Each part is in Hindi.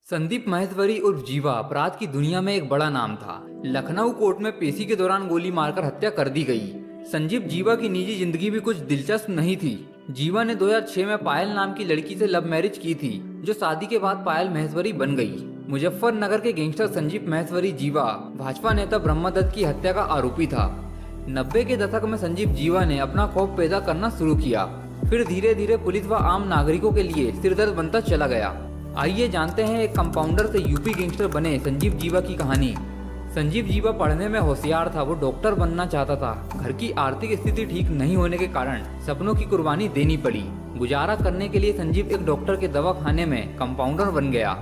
संदीप महेश्वरी उर्फ जीवा अपराध की दुनिया में एक बड़ा नाम था। लखनऊ कोर्ट में पेशी के दौरान गोली मारकर हत्या कर दी गई। संजीव जीवा की निजी जिंदगी भी कुछ दिलचस्प नहीं थी। जीवा ने 2006 में पायल नाम की लड़की से लव मैरिज की थी, जो शादी के बाद पायल महेश्वरी बन गई। मुजफ्फरनगर के गैंगस्टर संजीव महेश्वरी जीवा भाजपा नेता ब्रह्मदत्त की हत्या का आरोपी था। 90 के दशक में संजीव जीवा ने अपना खौफ पैदा करना शुरू किया, फिर धीरे धीरे पुलिस व आम नागरिकों के लिए सिरदर्द बनता चला गया। आइए जानते हैं एक कंपाउंडर से यूपी गैंगस्टर बने संजीव जीवा की कहानी। संजीव जीवा पढ़ने में होशियार था। वो डॉक्टर बनना चाहता था। घर की आर्थिक स्थिति ठीक नहीं होने के कारण सपनों की कुर्बानी देनी पड़ी। गुजारा करने के लिए संजीव एक डॉक्टर के दवाखाने में कंपाउंडर बन गया।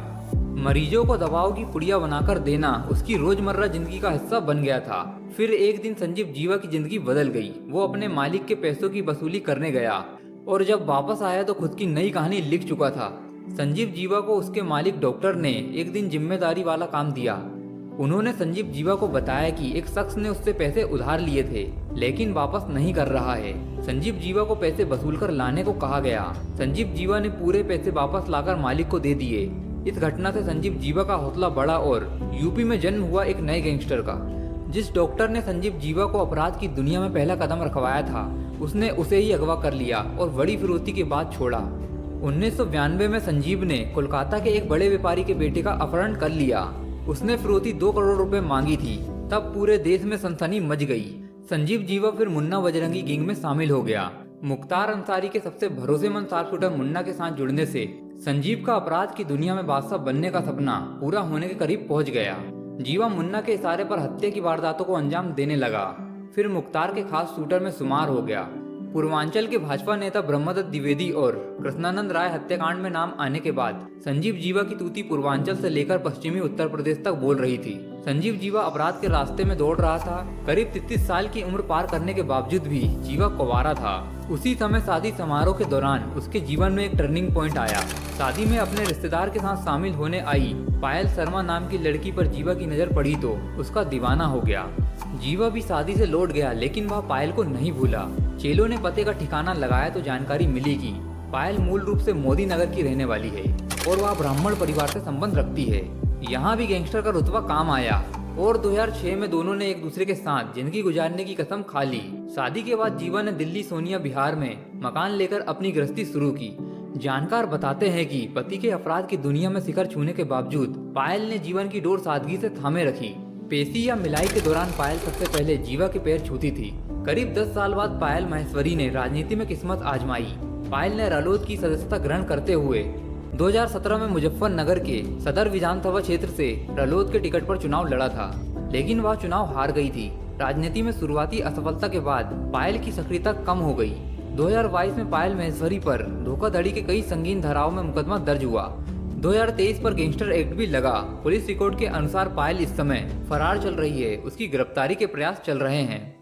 मरीजों को दवाओं की पुड़िया बनाकर देना उसकी रोजमर्रा जिंदगी का हिस्सा बन गया था। फिर एक दिन संजीव जीवा की जिंदगी बदल गई। वो अपने मालिक के पैसों की वसूली करने गया और जब वापस आया तो खुद की नई कहानी लिख चुका था। संजीव जीवा को उसके मालिक डॉक्टर ने एक दिन जिम्मेदारी वाला काम दिया। उन्होंने संजीव जीवा को बताया कि एक शख्स ने उससे पैसे उधार लिए थे लेकिन वापस नहीं कर रहा है। संजीव जीवा को पैसे वसूल कर लाने को कहा गया। संजीव जीवा ने पूरे पैसे वापस लाकर मालिक को दे दिए। इस घटना से संजीव जीवा का हौसला बढ़ा और यूपी में जन्म हुआ एक नए गैंगस्टर का। जिस डॉक्टर ने संजीव जीवा को अपराध की दुनिया में पहला कदम रखवाया था, उसने उसे ही अगवा कर लिया और बड़ी फिरौती के बाद छोड़ा। 1992 में संजीव ने कोलकाता के एक बड़े व्यापारी के बेटे का अपहरण कर लिया। उसने फिरौती 2 करोड़ रुपए मांगी थी। तब पूरे देश में सनसनी मच गई। संजीव जीवा फिर मुन्ना बजरंगी गैंग में शामिल हो गया। मुख्तार अंसारी के सबसे भरोसेमंद शार्पशूटर मुन्ना के साथ जुड़ने से संजीव का अपराध की दुनिया में बादशाह बनने का सपना पूरा होने के करीब पहुंच गया। जीवा मुन्ना के इशारे पर हत्या की वारदातों को अंजाम देने लगा। फिर मुख्तार के खास शूटर में शुमार हो गया। पूर्वांचल के भाजपा नेता ब्रह्मदत्त द्विवेदी और कृष्णानंद राय हत्याकांड में नाम आने के बाद संजीव जीवा की तूती पूर्वांचल से लेकर पश्चिमी उत्तर प्रदेश तक बोल रही थी। संजीव जीवा अपराध के रास्ते में दौड़ रहा था। करीब 33 साल की उम्र पार करने के बावजूद भी जीवा कुंवारा था। उसी समय शादी समारोह के दौरान उसके जीवन में एक टर्निंग पॉइंट आया। शादी में अपने रिश्तेदार के साथ शामिल होने आई पायल शर्मा नाम की लड़की पर जीवा की नजर पड़ी तो उसका दीवाना हो गया। जीवा भी शादी से लौट गया लेकिन वह पायल को नहीं भूला। चेलों ने पते का ठिकाना लगाया तो जानकारी मिली कि पायल मूल रूप से मोदी नगर की रहने वाली है और वह ब्राह्मण परिवार से संबंध रखती है। यहाँ भी गैंगस्टर का रुतबा काम आया और 2006 में दोनों ने एक दूसरे के साथ जिंदगी गुजारने की कसम खा ली। शादी के बाद जीवा ने दिल्ली सोनिया बिहार में मकान लेकर अपनी गृहस्थी शुरू की। जानकार बताते हैं कि पति के अपराध की दुनिया में शिखर छूने के बावजूद पायल ने जीवन की डोर सादगी से थामे रखी। पेशी या मिलाई के दौरान पायल सबसे पहले जीवा के पैर छूती थी। करीब 10 साल बाद पायल महेश्वरी ने राजनीति में किस्मत आजमाई। पायल ने रालोद की सदस्यता ग्रहण करते हुए 2017 में मुजफ्फरनगर के सदर विधानसभा क्षेत्र से रालोद के टिकट पर चुनाव लड़ा था, लेकिन वह चुनाव हार गई थी। राजनीति में शुरुआती असफलता के बाद पायल की सक्रियता कम हो गई। 2022 में पायल महेश्वरी पर धोखाधड़ी के कई संगीन धाराओं में मुकदमा दर्ज हुआ। 2023 पर गैंगस्टर एक्ट भी लगा। पुलिस रिकॉर्ड के अनुसार पायल इस समय फरार चल रही है। उसकी गिरफ्तारी के प्रयास चल रहे हैं।